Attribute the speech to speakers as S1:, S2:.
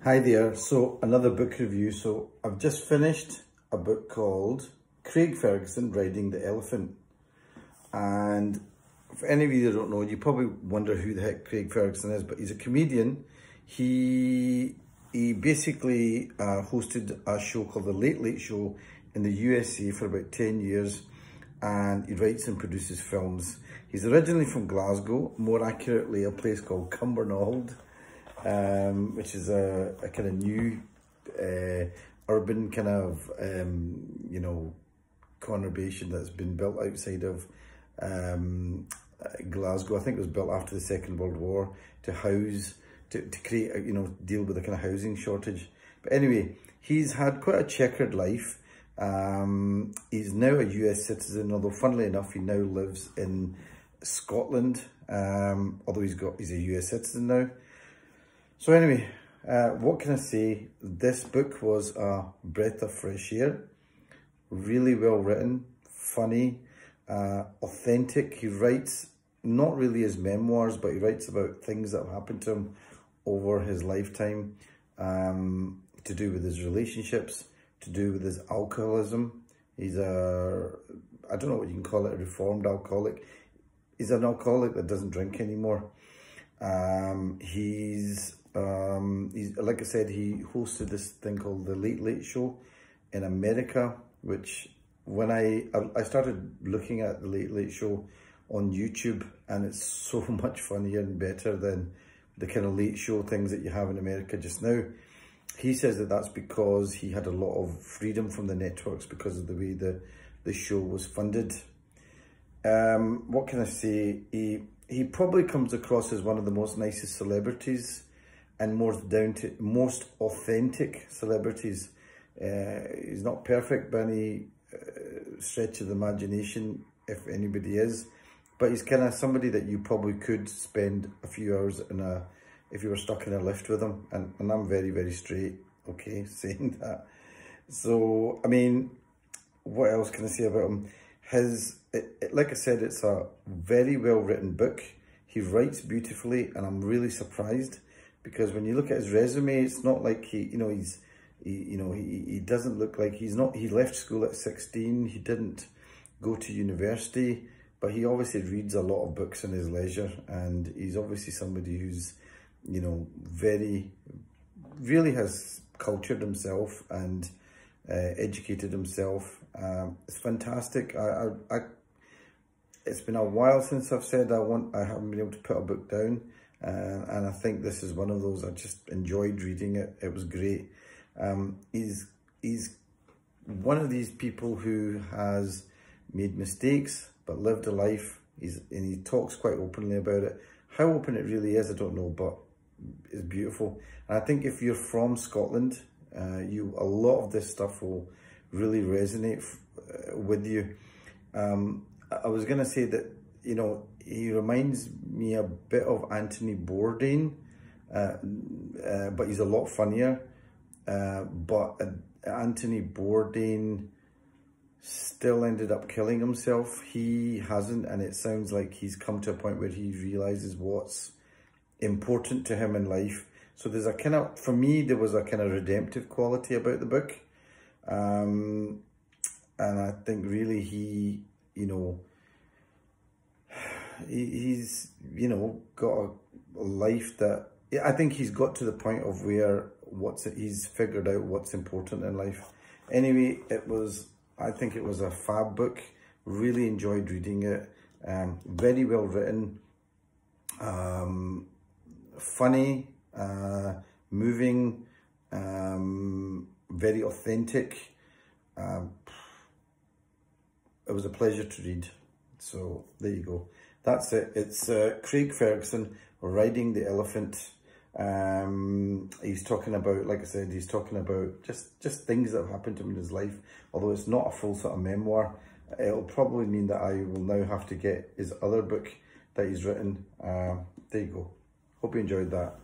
S1: Hi there, so another book review. So I've just finished a book called Craig Ferguson, Riding the Elephant. And for any of you that don't know, you probably wonder who the heck Craig Ferguson is, but he's a comedian. He basically hosted a show called The Late Late Show in the USA for about 10 years, and he writes and produces films. He's originally from Glasgow, more accurately a place called Cumbernauld, which is a kind of new urban kind of conurbation that's been built outside of Glasgow. I think it was built after the Second World War to house, to create, deal with the kind of housing shortage. But anyway, he's had quite a checkered life. He's now a US citizen, although funnily enough, he now lives in Scotland, although he's a US citizen now. So anyway, what can I say? This book was a breath of fresh air. Really well written, funny, authentic. He writes not really his memoirs, but he writes about things that have happened to him over his lifetime, to do with his relationships, to do with his alcoholism. He's I don't know what you can call it, a reformed alcoholic. He's an alcoholic that doesn't drink anymore. He's like I said, he hosted this thing called The Late Late Show in America, which when I started looking at The Late Late Show on YouTube, and it's so much funnier and better than the kind of late show things that you have in America just now. He says that that's because he had a lot of freedom from the networks because of the way the show was funded. What can I say? He probably comes across as one of the most nicest celebrities and most authentic celebrities. He's not perfect by any stretch of the imagination, if anybody is, but he's kind of somebody that you probably could spend a few hours if you were stuck in a lift with him, and I'm very, very straight, okay, saying that. So, I mean, what else can I say about him? Like I said, it's a very well-written book. He writes beautifully, and I'm really surprised, because when you look at his resume, it's not like he doesn't look like he left school at 16. He didn't go to university, but he obviously reads a lot of books in his leisure, and he's obviously somebody who's, really has cultured himself and educated himself. It's fantastic. It's been a while since I've said I haven't been able to put a book down, and I think this is one of those. I just enjoyed reading it. It was great. He's one of these people who has made mistakes but lived a life. And he talks quite openly about it. How open it really is, I don't know, but it's beautiful. And I think if you're from Scotland, a lot of this stuff will really resonate with you. I was going to say that, he reminds me a bit of Anthony Bourdain, but he's a lot funnier. But Anthony Bourdain still ended up killing himself. He hasn't, and it sounds like he's come to a point where he realizes what's important to him in life. So there's a kind of, for me, there was a kind of redemptive quality about the book. And I think really he's got a life that, I think he's got to the point of where he's figured out what's important in life. Anyway, I think it was a fab book. Really enjoyed reading it. Very well written, funny, moving, very authentic. It was a pleasure to read. So there you go. That's it. It's Craig Ferguson, Riding the Elephant. He's talking about, like I said, he's talking about just things that have happened to him in his life. Although it's not a full sort of memoir, it'll probably mean that I will now have to get his other book that he's written. There you go. Hope you enjoyed that.